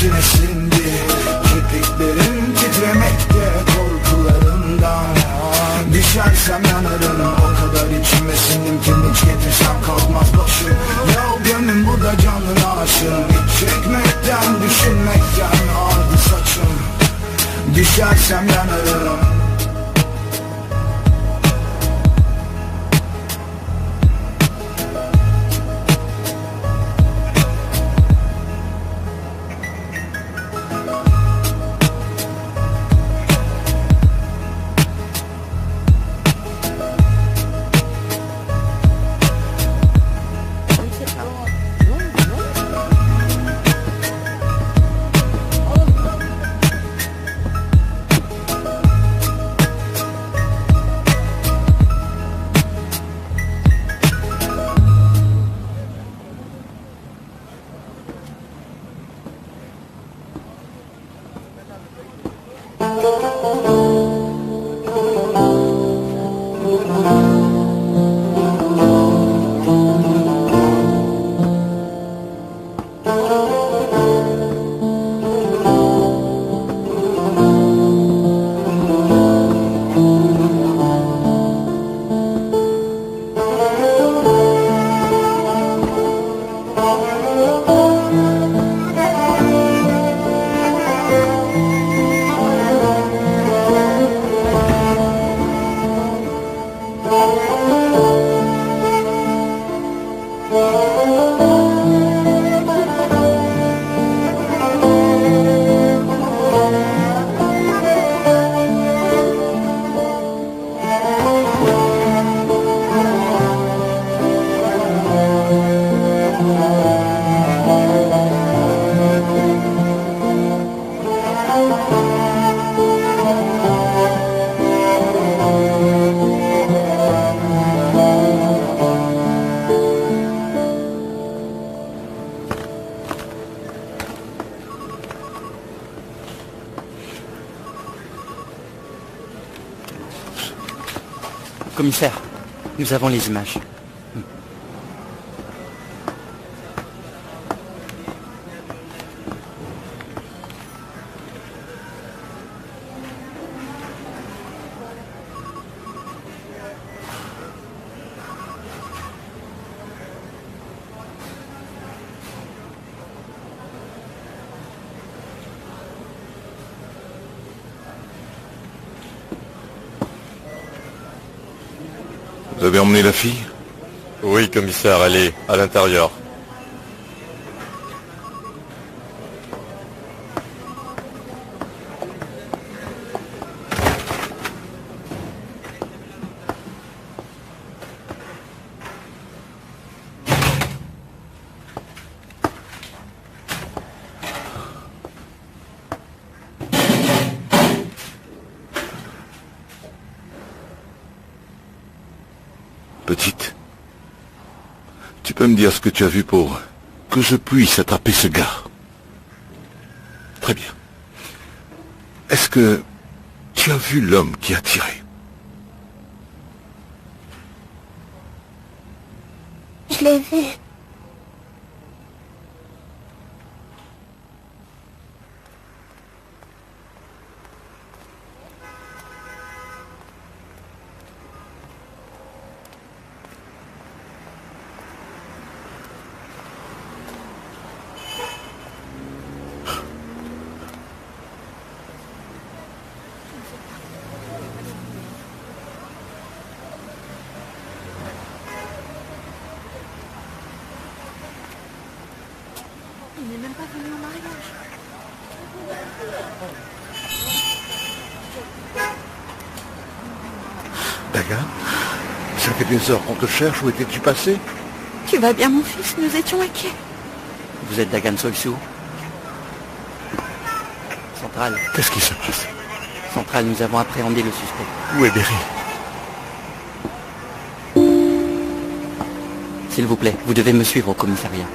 içine sindi. Kirpiklerim titremekte korkularımdan. Düşersem yanarım, o kadar içime sindim ki hiç getirsem kalkmaz başım. Ya gönlüm bu da canına aşığım. Hiç çekmekten, düşünmekten ağrıdı saçım. Düşersem yanarım. Commissaire, nous avons les images. Vous avez emmené la fille? Oui, commissaire, elle est à l'intérieur. Petite, tu peux me dire ce que tu as vu pour que je puisse attraper ce gars? Très bien. Est-ce que tu as vu l'homme qui a tiré? Je l'ai vu. Il n'est même pas venu au mariage. Dagan, ça fait des heures qu'on te cherche. Où étais-tu passé? Tu vas bien, mon fils? Nous étions inquiets. Vous êtes Dagan Soysu? Centrale. Qu'est-ce qui se passe? Centrale, nous avons appréhendé le suspect. Où est Berry? S'il vous plaît, vous devez me suivre au commissariat.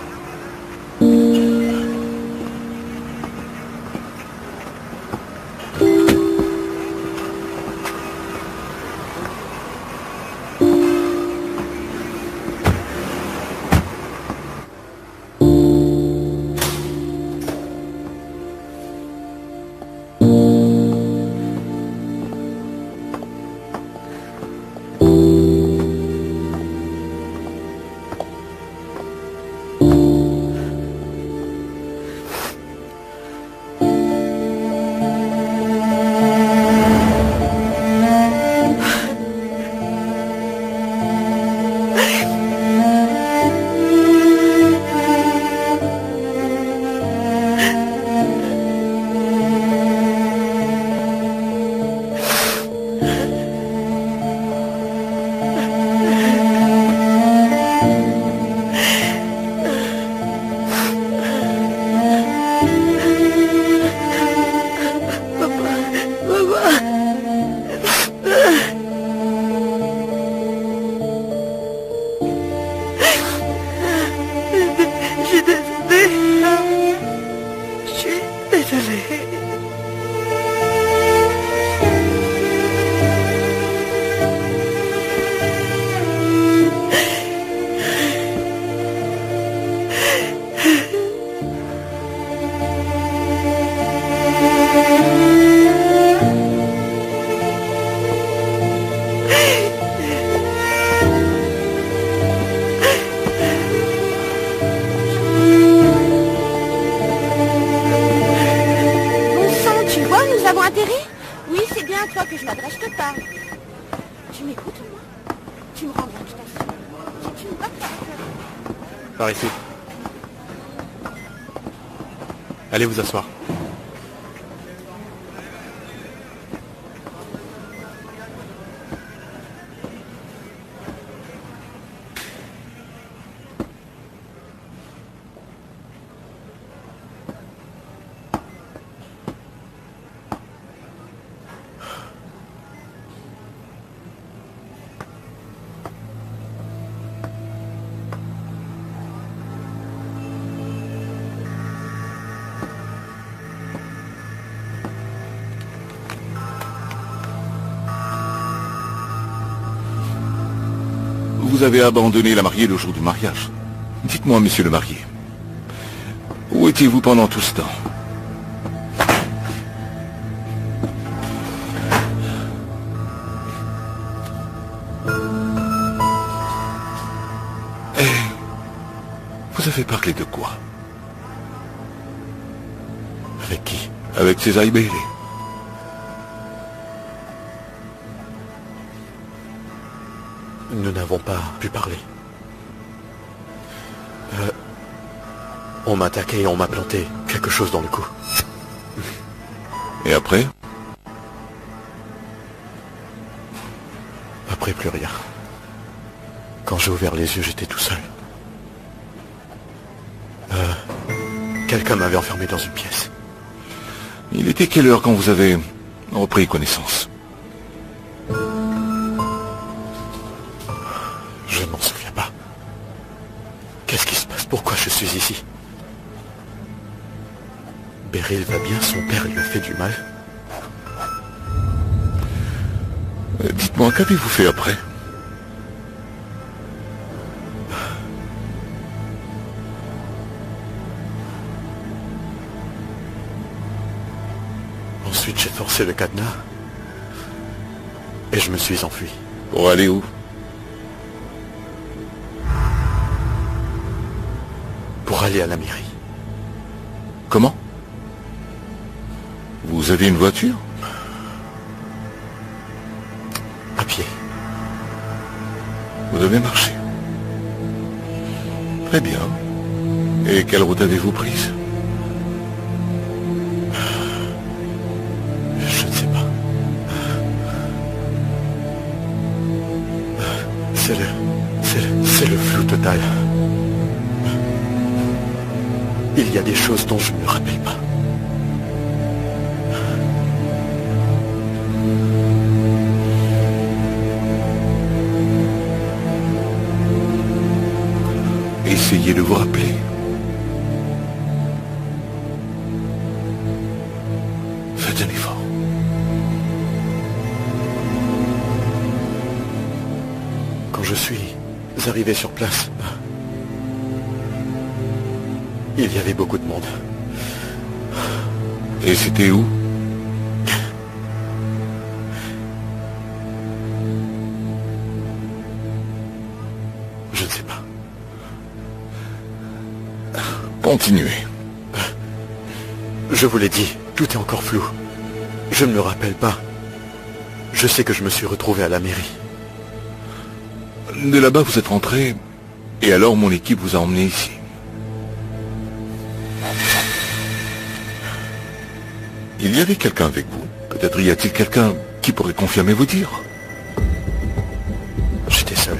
d'intérêt? Oui, c'est bien à toi que je m'adresse, je te parle. Tu m'écoutes, moi? Tu me rends bien tout à fait. Si tu me bats, Par ici. Allez vous asseoir. Vous avez abandonné la mariée le jour du mariage. Dites-moi, monsieur le marié, où étiez-vous pendant tout ce temps? Et vous avez parlé de quoi? Avec qui? Avec César Bailey. Nous n'avons pas pu parler. On m'a attaqué et on m'a planté quelque chose dans le cou. Et après? Après, plus rien. Quand j'ai ouvert les yeux, j'étais tout seul. Quelqu'un m'avait enfermé dans une pièce. Il était quelle heure quand vous avez repris connaissance? Je ne m'en souviens pas. Qu'est-ce qui se passe? Pourquoi je suis ici? Beryl va bien, son père lui a fait du mal. Dites-moi, qu'avez-vous fait après? Ensuite, j'ai forcé le cadenas. Et je me suis enfui. Pour aller où? Pour aller à la mairie. Comment? Vous avez une voiture? À pied. Vous avez marché. Très bien. Et quelle route avez-vous prise? Je ne sais pas. C'est le flou total. Il y a des choses dont je ne me rappelle pas. Essayez de vous rappeler. Faites un effort. Quand je suis arrivé sur place, il y avait beaucoup de monde. Et c'était où? Je ne sais pas. Continuez. Je vous l'ai dit, tout est encore flou. Je ne me rappelle pas. Je sais que je me suis retrouvé à la mairie. De là-bas, vous êtes rentré, et alors mon équipe vous a emmené ici. Il y avait quelqu'un avec vous. Peut-être y a-t-il quelqu'un qui pourrait confirmer vos dires. J'étais seul.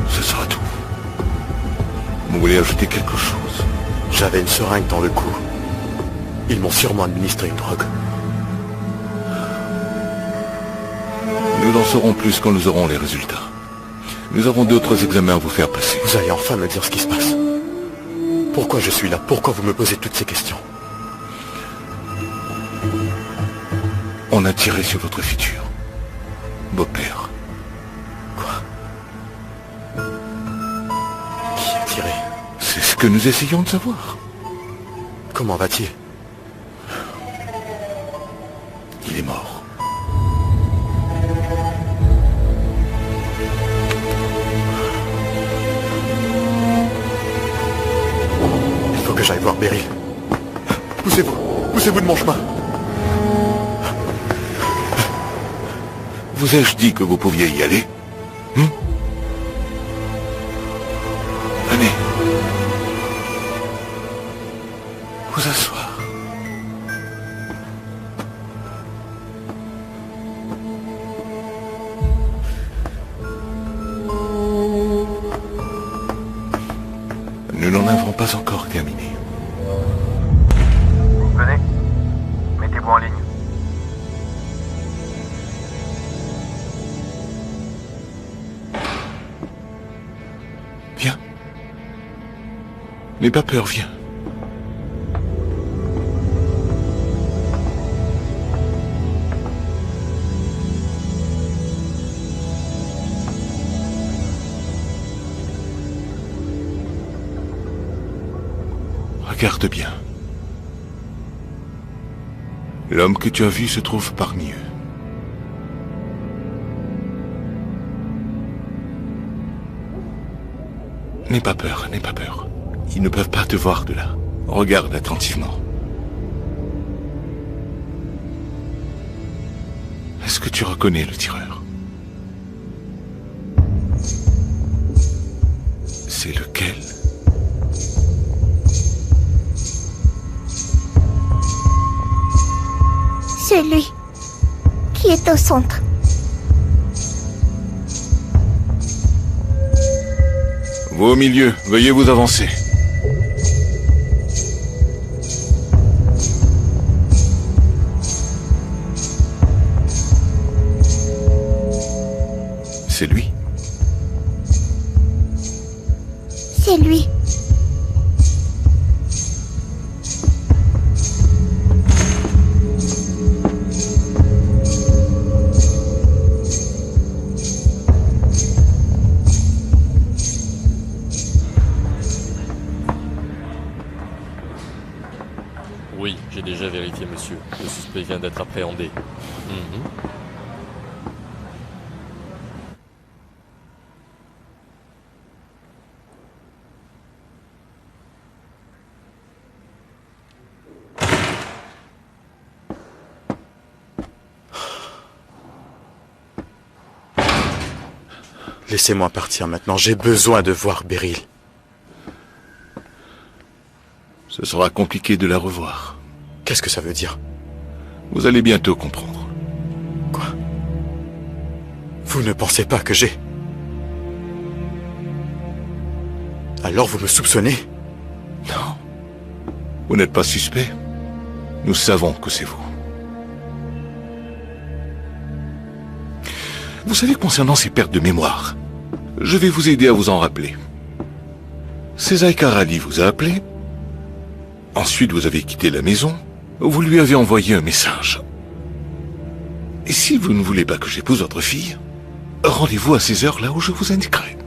Ce sera tout. Vous voulez ajouter quelque chose? J'avais une seringue dans le cou. Ils m'ont sûrement administré une drogue. Nous en saurons plus quand nous aurons les résultats. Nous avons d'autres examens à vous faire passer. Vous allez enfin me dire ce qui se passe. Pourquoi je suis là? Pourquoi vous me posez toutes ces questions? On a tiré sur votre futur. Beau-père. Quoi? Qui a tiré? C'est ce que nous essayons de savoir. Comment va-t-il? Il est mort. Il faut que j'aille voir Beryl. Poussez-vous. Poussez-vous de mon chemin. Vous ai-je dit que vous pouviez y aller? Venez. Vous asseoir. Nous n'en avons pas encore terminé. Venez, mettez-vous en ligne. Viens. N'aie pas peur, viens. Regarde bien. L'homme que tu as vu se trouve parmi eux. N'aie pas peur, n'aie pas peur. Ils ne peuvent pas te voir de là. Regarde attentivement. Est-ce que tu reconnais le tireur? C'est lequel? Celui qui est au centre. Vous au milieu, veuillez vous avancer. C'est lui. C'est lui. Oui, j'ai déjà vérifié, monsieur. Le suspect vient d'être appréhendé. Laissez-moi partir maintenant, j'ai besoin de voir Beryl. Ce sera compliqué de la revoir. Qu'est-ce que ça veut dire? Vous allez bientôt comprendre. Quoi? Vous ne pensez pas que j'ai... Alors vous me soupçonnez? Non. Vous n'êtes pas suspect. Nous savons que c'est vous. Vous savez, concernant ces pertes de mémoire, je vais vous aider à vous en rappeler. César Karali vous a appelé. Ensuite, vous avez quitté la maison. Vous lui avez envoyé un message. Et si vous ne voulez pas que j'épouse votre fille, rendez-vous à ces heures là où je vous indiquerai.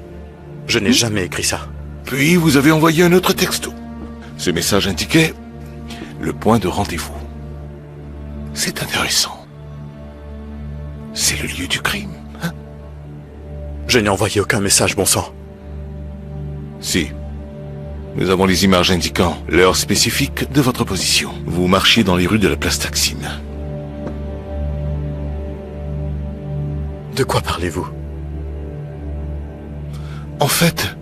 Je n'ai jamais écrit ça. Puis, vous avez envoyé un autre texto. Ce message indiquait le point de rendez-vous. C'est intéressant. C'est le lieu du crime, hein? Je n'ai envoyé aucun message, bon sang. Si. Nous avons les images indiquant l'heure spécifique de votre position. Vous marchiez dans les rues de la place Taksim. De quoi parlez-vous? En fait,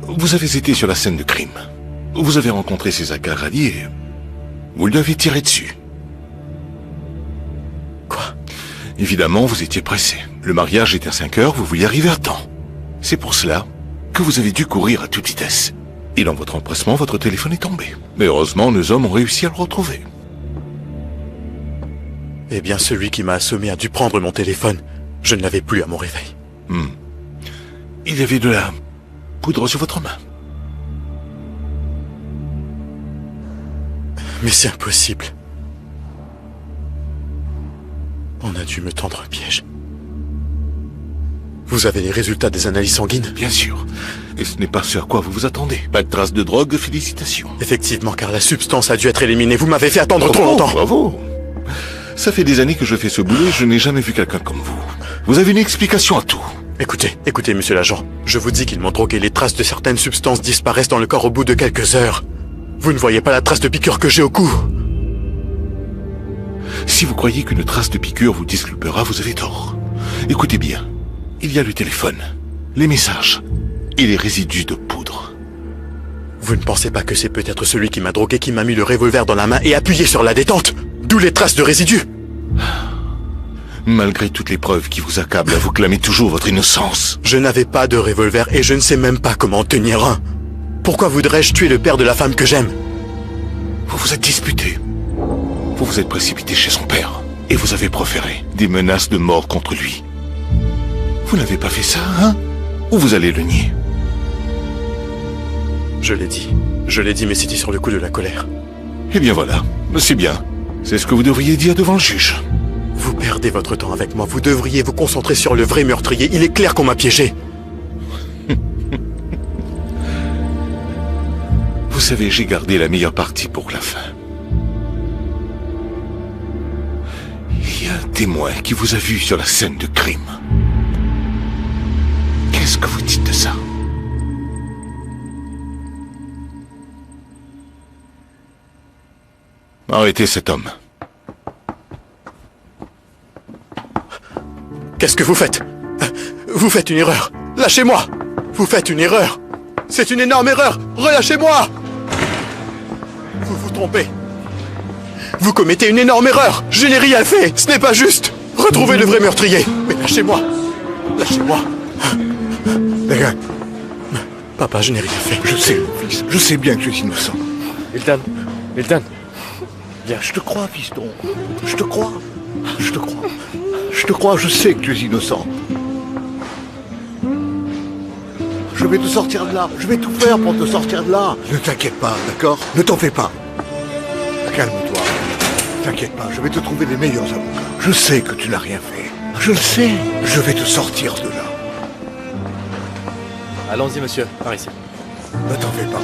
vous avez été sur la scène de crime. Vous avez rencontré César Karali et vous lui avez tiré dessus. Quoi? Évidemment, vous étiez pressé. Le mariage était à 5 heures, vous vouliez arriver à temps. C'est pour cela que vous avez dû courir à toute vitesse. Et dans votre empressement, votre téléphone est tombé. Mais heureusement, nos hommes ont réussi à le retrouver. Eh bien, celui qui m'a assommé a dû prendre mon téléphone. Je ne l'avais plus à mon réveil. Il y avait de la poudre sur votre main. Mais c'est impossible. On a dû me tendre un piège. Vous avez les résultats des analyses sanguines? Bien sûr. Et ce n'est pas ce à quoi vous vous attendez. Pas de traces de drogue, félicitations. Effectivement, car la substance a dû être éliminée. Vous m'avez fait attendre trop longtemps. Bravo. Ça fait des années que je fais ce boulot et je n'ai jamais vu quelqu'un comme vous. Vous avez une explication à tout. Écoutez, monsieur l'agent. Je vous dis qu'ils m'ont drogué. Les traces de certaines substances disparaissent dans le corps au bout de quelques heures. Vous ne voyez pas la trace de piqûre que j'ai au cou. Si vous croyez qu'une trace de piqûre vous disculpera, vous avez tort. Écoutez bien. Il y a le téléphone, les messages et les résidus de poudre. Vous ne pensez pas que c'est peut-être celui qui m'a drogué qui m'a mis le revolver dans la main et appuyé sur la détente? D'où les traces de résidus. Malgré toutes les preuves qui vous accablent, vous clamez toujours votre innocence. Je n'avais pas de revolver et je ne sais même pas comment en tenir un. Pourquoi voudrais-je tuer le père de la femme que j'aime? Vous vous êtes disputé. Vous vous êtes précipité chez son père et vous avez proféré des menaces de mort contre lui. Vous n'avez pas fait ça, hein? Ou vous allez le nier? Je l'ai dit, mais c'était sur le coup de la colère. Eh bien voilà, c'est bien. C'est ce que vous devriez dire devant le juge. Vous perdez votre temps avec moi, vous devriez vous concentrer sur le vrai meurtrier. Il est clair qu'on m'a piégé. Vous savez, j'ai gardé la meilleure partie pour la fin. Il y a un témoin qui vous a vu sur la scène de crime. Qu'est-ce que vous dites de ça? Arrêtez cet homme. Qu'est-ce que vous faites? Vous faites une erreur. Lâchez-moi. Vous faites une erreur. C'est une énorme erreur. Relâchez-moi. Vous vous trompez. Vous commettez une énorme erreur. Je n'ai rien fait. Ce n'est pas juste. Retrouvez le vrai meurtrier. Mais lâchez-moi. Lâchez-moi. Dagan, Papa, je n'ai rien fait. je sais, mon fils. Je sais bien que je suis innocent. Ildan, Viens, je te crois, fiston. Je te crois. Je te crois. Je te crois, je sais que tu es innocent. Je vais te sortir de là. Je vais tout faire pour te sortir de là. Ne t'inquiète pas, d'accord? Ne t'en fais pas. Calme-toi. T'inquiète pas, je vais te trouver les meilleurs avocats. Je sais que tu n'as rien fait. Je le sais. Je vais te sortir de là. allons-y monsieur, par ici. Ne t'en fais pas.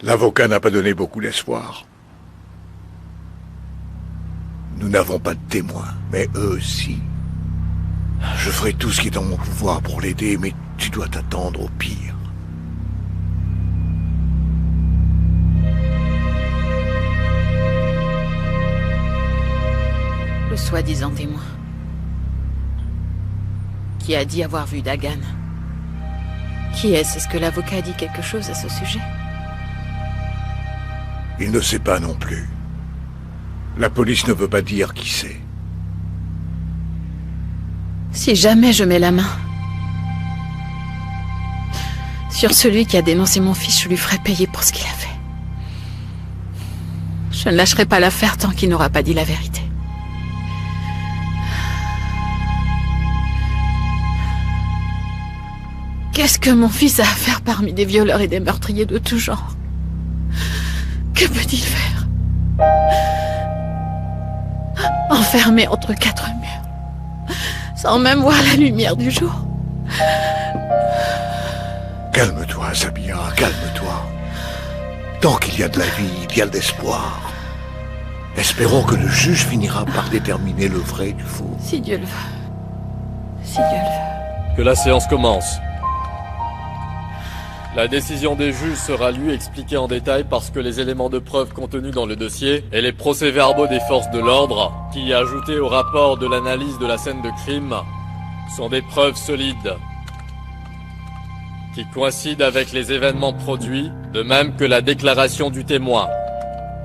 L'avocat n'a pas donné beaucoup d'espoir. Nous n'avons pas de témoins, mais eux aussi. Je ferai tout ce qui est en mon pouvoir pour l'aider, mais tu dois t'attendre au pire. Le soi-disant témoin. Qui a dit avoir vu Dagan? Qui est-ce? Est-ce que l'avocat a dit quelque chose à ce sujet? Il ne sait pas non plus. La police ne veut pas dire qui c'est. Si jamais je mets la main sur celui qui a dénoncé mon fils, je lui ferai payer pour ce qu'il a fait. Je ne lâcherai pas l'affaire tant qu'il n'aura pas dit la vérité. Qu'est-ce que mon fils a à faire parmi des violeurs et des meurtriers de tout genre? Que peut-il faire? Enfermé entre quatre murs, sans même voir la lumière du jour. Calme-toi, Sabia, calme-toi. Tant qu'il y a de la vie, il y a de l'espoir. Espérons que le juge finira par déterminer le vrai du faux. Si Dieu le veut. Si Dieu le veut. Que la séance commence. La décision des juges sera lue et expliquée en détail parce que les éléments de preuve contenus dans le dossier et les procès-verbaux des forces de l'ordre, qui ajoutés au rapport de l'analyse de la scène de crime, sont des preuves solides, qui coïncident avec les événements produits, de même que la déclaration du témoin,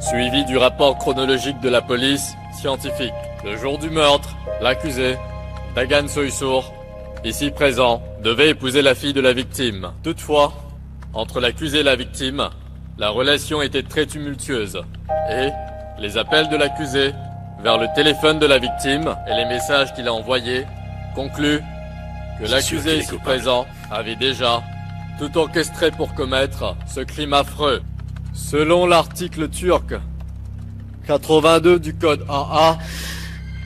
suivi du rapport chronologique de la police scientifique. Le jour du meurtre, l'accusé, Dagan Soysur, ici présent, devait épouser la fille de la victime. Toutefois, entre l'accusé et la victime, la relation était très tumultueuse et les appels de l'accusé vers le téléphone de la victime et les messages qu'il a envoyés concluent que l'accusé ici présent avait déjà tout orchestré pour commettre ce crime affreux. Selon l'article turc 82 du code AA,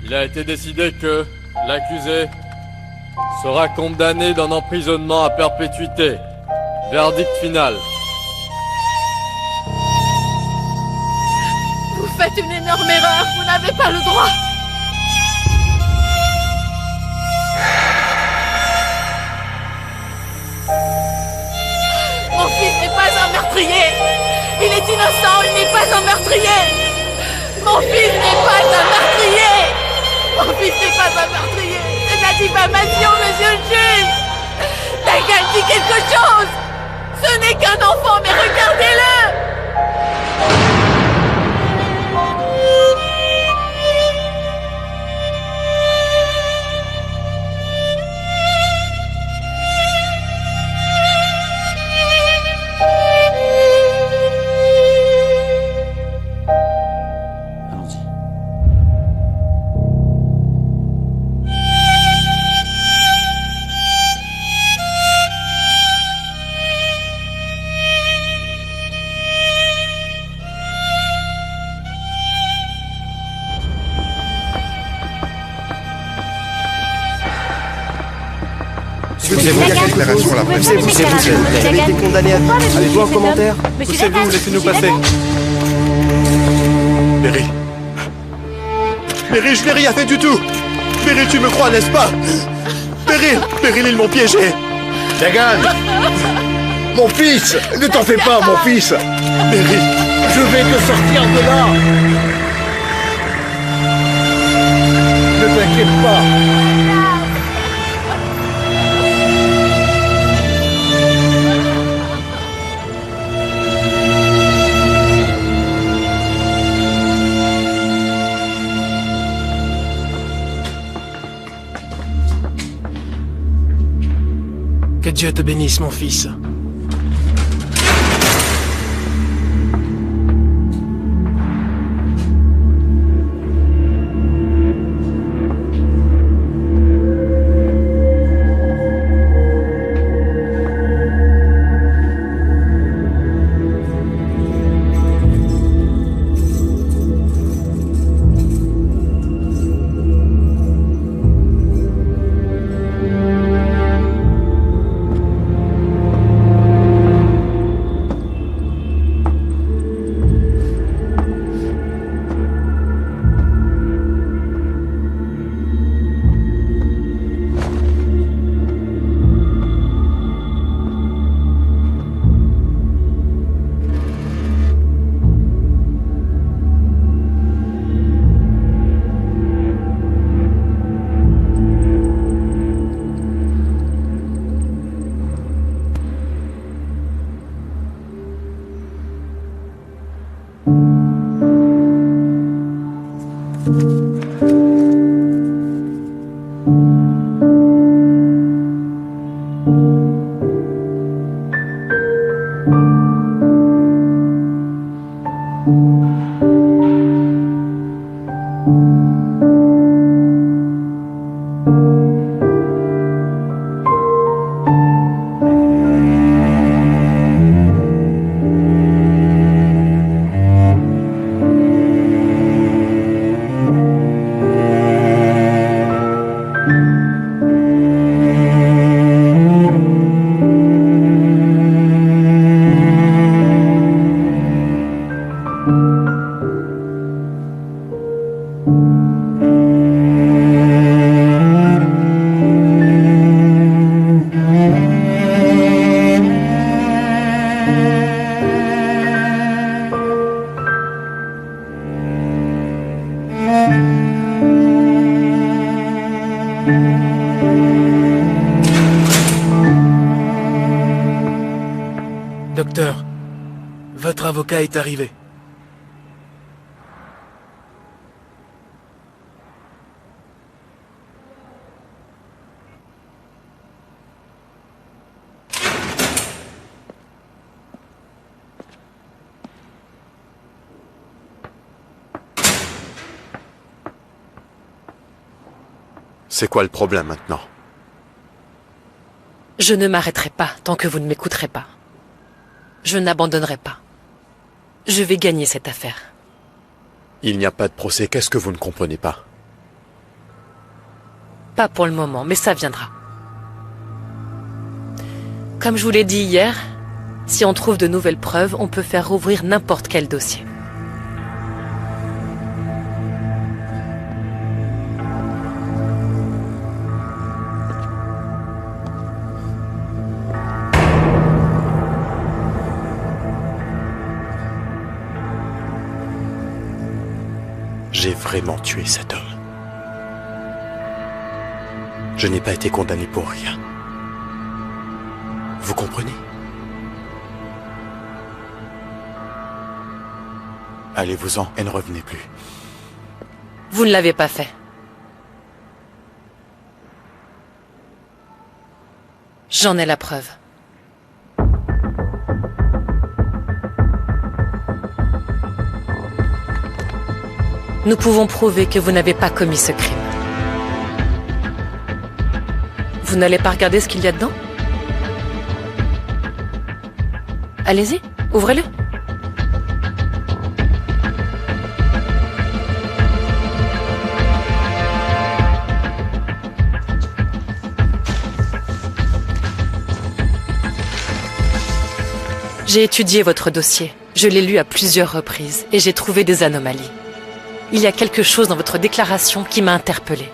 il a été décidé que l'accusé sera condamné d'un emprisonnement à perpétuité. Verdict final. Vous faites une énorme erreur, vous n'avez pas le droit. Mon fils n'est pas un meurtrier. Il est innocent, il n'est pas un meurtrier. Mon fils n'est pas un meurtrier. Mon fils n'est pas un meurtrier. C'est de la diffamation, monsieur le juge. Dagan dit quelque chose. Ce n'est qu'un enfant, mais regardez-le. Poussez-vous, déclaration la presse. Vous avez été condamné à vie. Avez-vous un commentaire? Poussez-vous, laissez-nous passer. Mary. Mary, je n'ai rien fait du tout. Mary, tu me crois, n'est-ce pas? Meryl, ils m'ont piégé. Dagan! Mon fils! Ne t'en fais pas, mon fils! Mary, je vais te sortir de là! Ne t'inquiète pas! Que Dieu te bénisse, mon fils. Docteur, votre avocat est arrivé. C'est quoi le problème maintenant? Je ne m'arrêterai pas tant que vous ne m'écouterez pas. Je n'abandonnerai pas. Je vais gagner cette affaire. Il n'y a pas de procès, qu'est-ce que vous ne comprenez pas? Pas pour le moment, mais ça viendra. Comme je vous l'ai dit hier, si on trouve de nouvelles preuves, on peut faire rouvrir n'importe quel dossier. J'ai vraiment tué cet homme. Je n'ai pas été condamné pour rien. Vous comprenez? Allez-vous-en et ne revenez plus. Vous ne l'avez pas fait. J'en ai la preuve. Nous pouvons prouver que vous n'avez pas commis ce crime. Vous n'allez pas regarder ce qu'il y a dedans? Allez-y, ouvrez-le. J'ai étudié votre dossier. Je l'ai lu à plusieurs reprises et j'ai trouvé des anomalies. Il y a quelque chose dans votre déclaration qui m'a interpellée.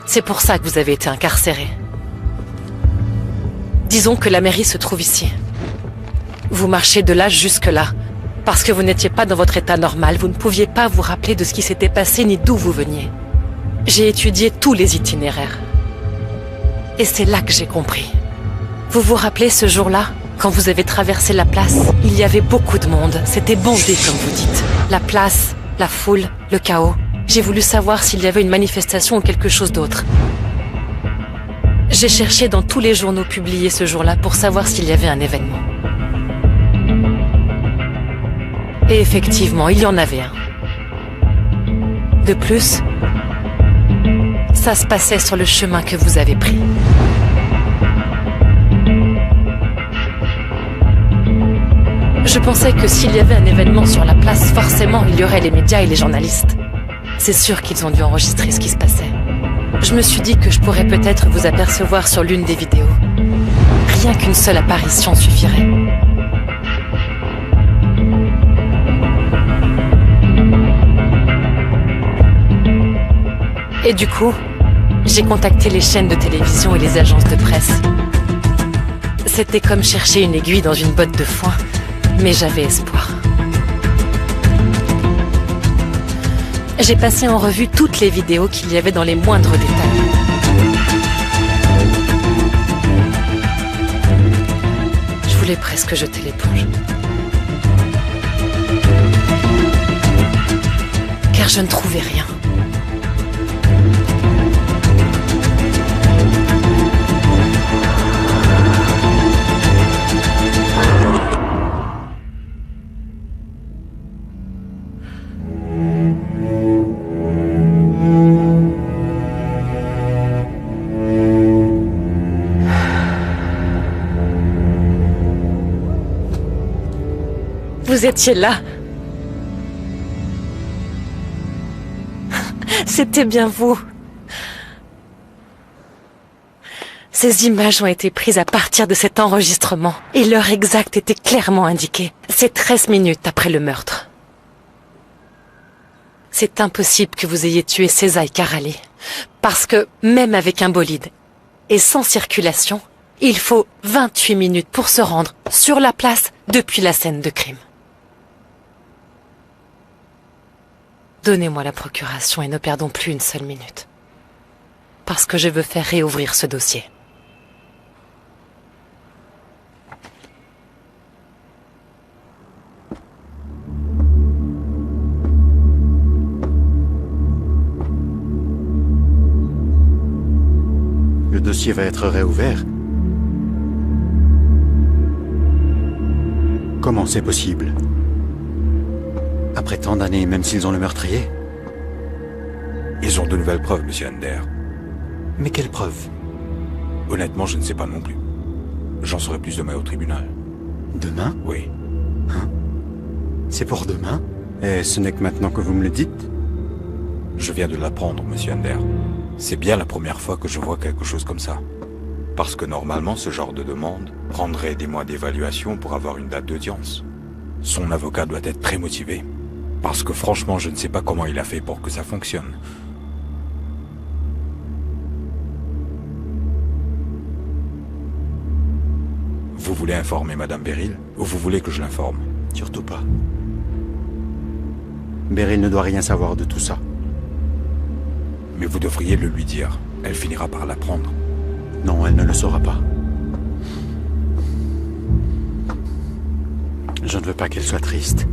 C'est pour ça que vous avez été incarcéré. Disons que la mairie se trouve ici. Vous marchez de là jusque-là. Parce que vous n'étiez pas dans votre état normal, vous ne pouviez pas vous rappeler de ce qui s'était passé ni d'où vous veniez. J'ai étudié tous les itinéraires. Et c'est là que j'ai compris. Vous vous rappelez ce jour-là, quand vous avez traversé la place, il y avait beaucoup de monde. C'était bondé, comme vous dites. La place, la foule, le chaos. J'ai voulu savoir s'il y avait une manifestation ou quelque chose d'autre. J'ai cherché dans tous les journaux publiés ce jour-là pour savoir s'il y avait un événement. Et effectivement, il y en avait un. De plus, ça se passait sur le chemin que vous avez pris. Je pensais que s'il y avait un événement sur la place, forcément, il y aurait les médias et les journalistes. C'est sûr qu'ils ont dû enregistrer ce qui se passait. Je me suis dit que je pourrais peut-être vous apercevoir sur l'une des vidéos. Rien qu'une seule apparition suffirait. Et du coup, j'ai contacté les chaînes de télévision et les agences de presse. C'était comme chercher une aiguille dans une botte de foin, mais j'avais espoir. J'ai passé en revue toutes les vidéos qu'il y avait dans les moindres détails. Je voulais presque jeter l'éponge. Car je ne trouvais rien. Vous étiez là. C'était bien vous. Ces images ont été prises à partir de cet enregistrement. Et l'heure exacte était clairement indiquée. C'est 13 minutes après le meurtre. C'est impossible que vous ayez tué Sezai Karali. Parce que, même avec un bolide, et sans circulation, Il faut 28 minutes pour se rendre sur la place depuis la scène de crime. Donnez-moi la procuration et ne perdons plus une seule minute. Parce que je veux faire réouvrir ce dossier. Le dossier va être réouvert. Comment c'est possible? Après tant d'années, même s'ils ont le meurtrier? Ils ont de nouvelles preuves, monsieur Ender. Mais quelles preuves? Honnêtement, je ne sais pas non plus. J'en saurai plus demain au tribunal. Demain? Oui. Hein? C'est pour demain? Et ce n'est que maintenant que vous me le dites? Je viens de l'apprendre, monsieur Ender. C'est bien la première fois que je vois quelque chose comme ça. Parce que normalement, ce genre de demande prendrait des mois d'évaluation pour avoir une date d'audience. Son avocat doit être très motivé. Parce que franchement, je ne sais pas comment il a fait pour que ça fonctionne. Vous voulez informer Madame Beryl ou vous voulez que je l'informe? Surtout pas. Beryl ne doit rien savoir de tout ça. Mais vous devriez le lui dire. Elle finira par l'apprendre. Non, elle ne le saura pas. Je ne veux pas qu'elle soit triste.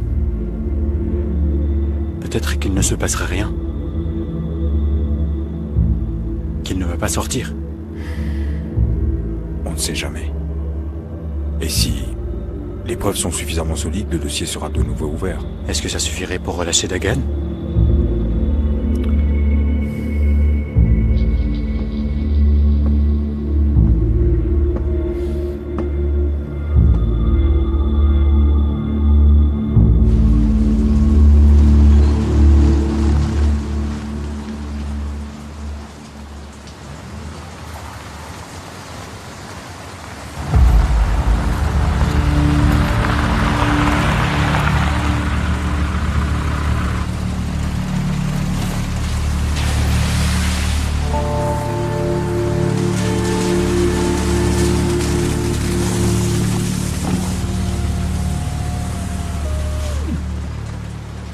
Peut-être qu'il ne se passera rien. Qu'il ne va pas sortir. On ne sait jamais. Et si les preuves sont suffisamment solides, le dossier sera de nouveau ouvert. Est-ce que ça suffirait pour relâcher Dagan?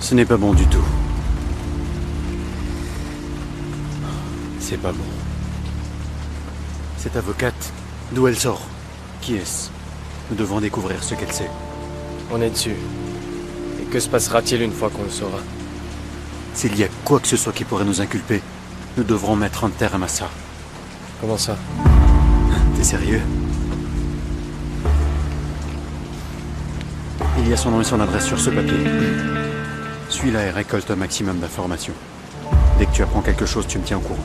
Ce n'est pas bon du tout. C'est pas bon. Cette avocate, d'où elle sort? Qui est-ce? Nous devons découvrir ce qu'elle sait. On est dessus. Et que se passera-t-il une fois qu'on le saura? S'il y a quoi que ce soit qui pourrait nous inculper, nous devrons mettre un terme à ça. Comment ça? T'es sérieux? Il y a son nom et son adresse sur ce papier. Suis-la et récolte un maximum d'informations. Dès que tu apprends quelque chose, tu me tiens au courant.